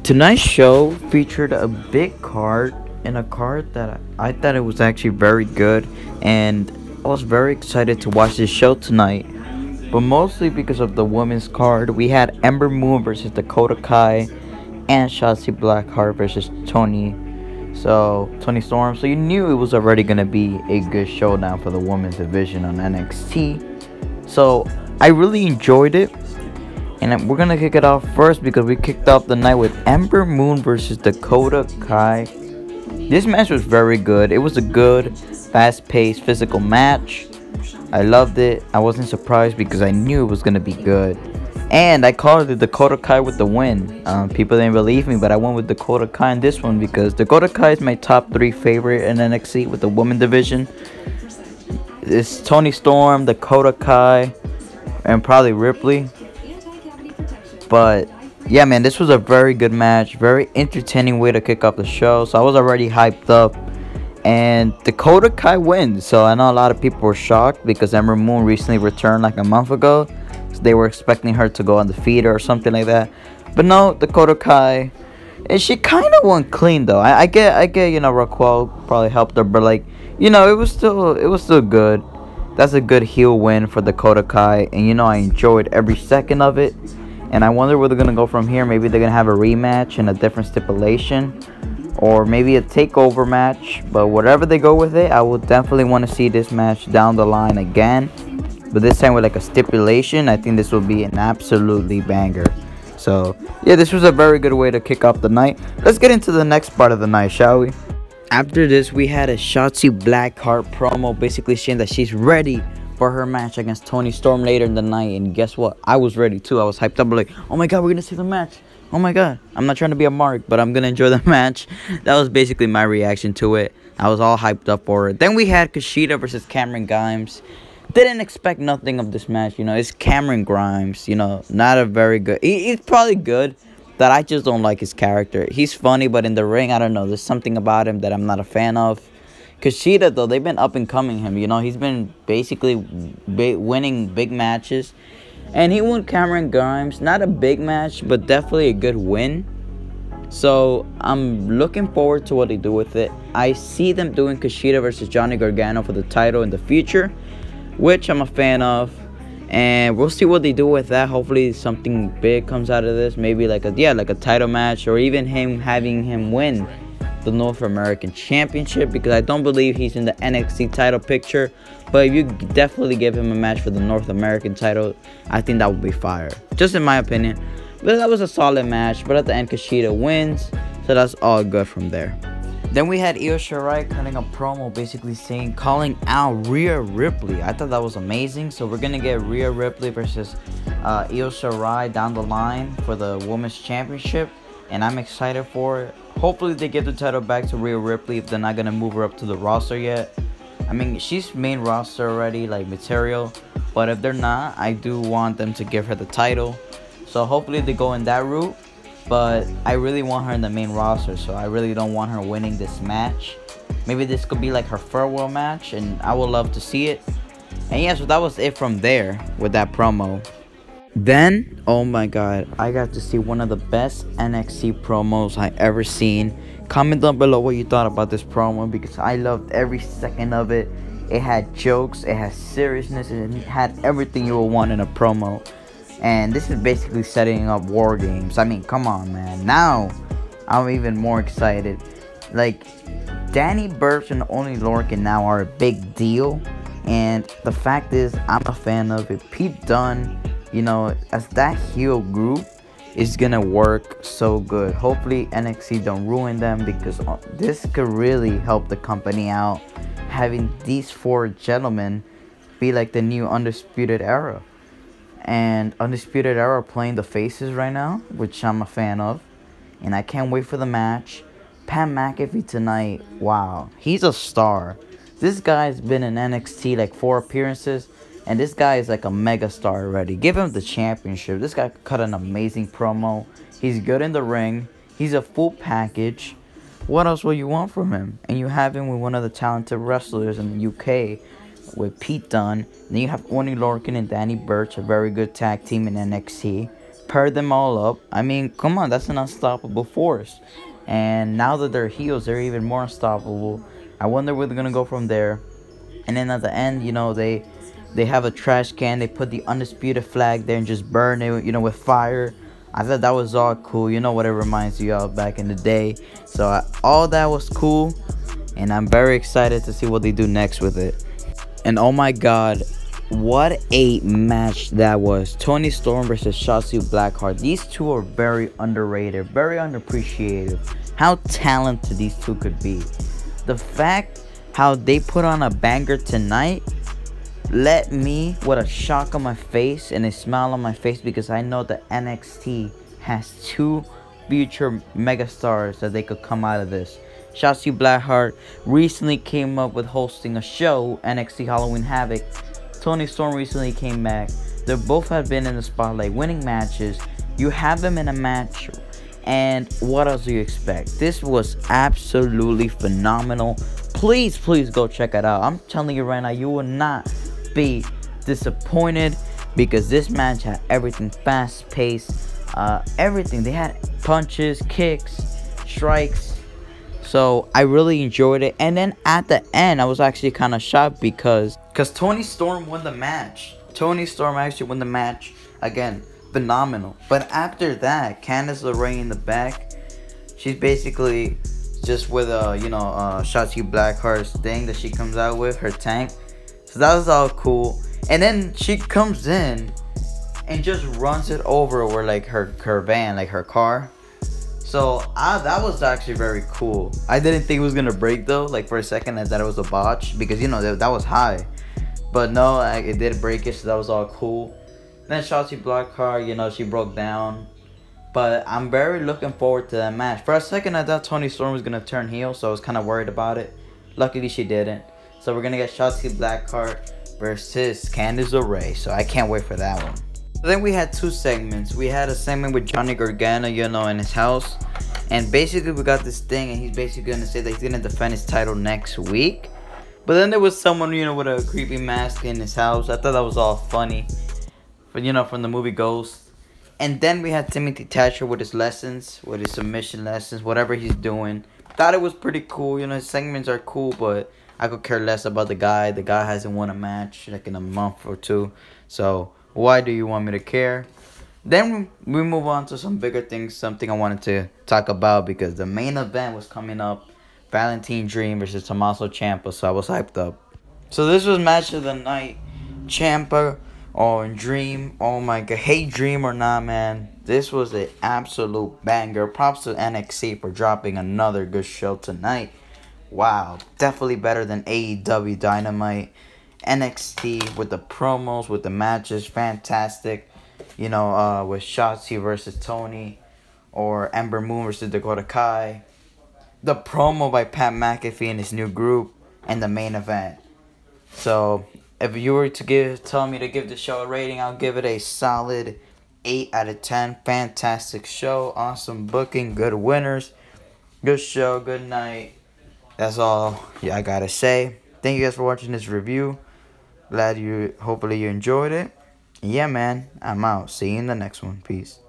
Tonight's show featured a big card, and a card that I thought it was actually very good, and I was very excited to watch this show tonight. But mostly because of the women's card, we had Ember Moon versus Dakota Kai, and Shotzi Blackheart versus Tony Storm. So you knew it was already gonna be a good showdown for the women's division on NXT. So I really enjoyed it. And we're gonna kick it off first because we kicked off the night with Ember Moon versus Dakota Kai. This match was very good. It was a good, fast-paced, physical match. I loved it. I wasn't surprised because I knew it was gonna be good. And I called it Dakota Kai with the win. People didn't believe me, but I went with Dakota Kai in this one because Dakota Kai is my top 3 favorite in NXT with the women division. It's Tony Storm, Dakota Kai, and probably Ripley. But yeah, man, this was a very good match, very entertaining way to kick off the show. So I was already hyped up, and Dakota Kai wins. So I know a lot of people were shocked because Ember Moon recently returned like a month ago, so they were expecting her to go undefeated or something like that. But no, Dakota Kai, and she kind of won clean though. I get, you know, Raquel probably helped her, but like, you know, it was still good. That's a good heel win for Dakota Kai, and you know, I enjoyed every second of it. And I wonder where they're going to go from here. Maybe they're going to have a rematch in a different stipulation. Or maybe a takeover match. But whatever they go with it, I will definitely want to see this match down the line again. But this time with like a stipulation, I think this will be an absolutely banger. So, yeah, this was a very good way to kick off the night. Let's get into the next part of the night, shall we? After this, we had a Shotzi Blackheart promo basically saying that she's ready for her match against Tony Storm later in the night. And guess what? I was ready too. I was hyped up, like, oh my god, we're gonna see the match. Oh my god. I'm not trying to be a mark, but I'm gonna enjoy the match. That was basically my reaction to it. I was all hyped up for it. Then we had Kushida versus Cameron Grimes. Didn't expect nothing of this match. You know, it's Cameron Grimes. You know, not a very good. He's probably good, that I just don't like his character. He's funny, but in the ring, I don't know. There's something about him that I'm not a fan of. Kushida, though, they've been up and coming him. You know, he's been basically winning big matches. And he won Cameron Grimes. Not a big match, but definitely a good win. So, I'm looking forward to what they do with it. I see them doing Kushida versus Johnny Gargano for the title in the future, which I'm a fan of. And we'll see what they do with that. Hopefully something big comes out of this. Maybe like a title match, or even having him win the North American Championship, because I don't believe he's in the NXT title picture. But if you definitely give him a match for the North American title, I think that would be fire, just in my opinion. But that was a solid match. But at the end, Kushida wins, so that's all good from there. Then we had Io Shirai cutting a promo basically calling out Rhea Ripley. I thought that was amazing. So we're gonna get Rhea Ripley versus Io Shirai down the line for the Women's Championship, and I'm excited for it. Hopefully they give the title back to Rhea Ripley if they're not gonna move her up to the roster yet. I mean, she's main roster already, like material. But if they're not, I do want them to give her the title. So hopefully they go in that route. But I really want her in the main roster, so I really don't want her winning this match. Maybe this could be like her farewell match, and I would love to see it. And yeah, so that was it from there with that promo. Then, oh my god, I got to see one of the best NXT promos I ever seen. Comment down below what you thought about this promo, because I loved every second of it. It had jokes, it had seriousness, and it had everything you would want in a promo. And this is basically setting up War Games. I mean, come on, man. Now, I'm even more excited. Like, Danny Burch and Only Lorcan now are a big deal. And the fact is, I'm a fan of it. Pete Dunne, you know, as that heel group, is gonna work so good. Hopefully NXT don't ruin them, because this could really help the company out, having these 4 gentlemen be like the new Undisputed Era. And Undisputed Era playing the faces right now, which I'm a fan of, and I can't wait for the match. Pat McAfee tonight, wow, he's a star. This guy's been in NXT like 4 appearances, and this guy is like a mega star already. Give him the championship. This guy cut an amazing promo. He's good in the ring. He's a full package. What else will you want from him? And you have him with one of the talented wrestlers in the UK, with Pete Dunne. Then you have Oney Lorcan and Danny Burch, a very good tag team in NXT. paired them all up. I mean, come on, that's an unstoppable force. And now that they're heels, they're even more unstoppable. I wonder where they're gonna go from there. And then at the end, you know, they have a trash can. They put the Undisputed flag there and just burn it, you know, with fire. I thought that was all cool. You know what it reminds you of back in the day. So all that was cool. And I'm very excited to see what they do next with it. And oh my god, what a match that was. Toni Storm versus Shotzi Blackheart. These two are very underrated, very underappreciated. How talented these two could be. The fact how they put on a banger tonight let me with a shock on my face and a smile on my face, because I know that NXT has two future megastars that they could come out of this. Shotzi Blackheart recently came up with hosting a show, NXT Halloween Havoc. Toni Storm recently came back. They both have been in the spotlight winning matches. You have them in a match, and what else do you expect? This was absolutely phenomenal. Please go check it out. I'm telling you right now, you will not be disappointed, because this match had everything, fast paced, everything. They had punches, kicks, strikes. So I really enjoyed it. And then at the end, I was actually kind of shocked because Toni Storm won the match. Toni Storm actually won the match. Again, phenomenal. But after that, Candice LeRae in the back, she's basically just with Shotzi Blackheart's thing that she comes out with, her tank. So that was all cool. And then she comes in and just runs it over with like her van, like her car. So that was actually very cool. I didn't think it was gonna break though. Like for a second I thought it was a botch, because you know that was high. But no, it did break it, so that was all cool. Then Shotzi Blackheart, you know, she broke down. But I'm very looking forward to that match. For a second I thought Toni Storm was gonna turn heel, so I was kind of worried about it. Luckily she didn't. So we're gonna get Shotzi Blackheart versus Candice LeRae. So I can't wait for that one. So then we had two segments. We had a segment with Johnny Gargano, you know, in his house. And basically we got this thing, and he's basically gonna say that he's gonna defend his title next week. But then there was someone, you know, with a creepy mask in his house. I thought that was all funny. But you know, from the movie Ghost. And then we had Timothy Thatcher with his lessons, with his submission lessons, whatever he's doing. Thought it was pretty cool. You know, his segments are cool, but I could care less about the guy. The guy hasn't won a match like in a month or two. So why do you want me to care? Then we move on to some bigger things, something I wanted to talk about, because the main event was coming up. Valentine Dream versus Tommaso Ciampa, so I was hyped up. So this was match of the night. Ciampa or Dream, oh my god. Hey, Dream or not, man, this was an absolute banger. Props to NXT for dropping another good show tonight. Wow, definitely better than AEW Dynamite. NXT with the promos, with the matches, fantastic. You know, with Shotzi versus Toni, or Ember Moon versus Dakota Kai. The promo by Pat McAfee and his new group, and the main event. So if you were to tell me to give the show a rating, I'll give it a solid 8 out of 10. Fantastic show, awesome booking, good winners, good show, good night. That's all I gotta say. Thank you guys for watching this review. Hopefully you enjoyed it. Yeah, man, I'm out. See you in the next one. Peace.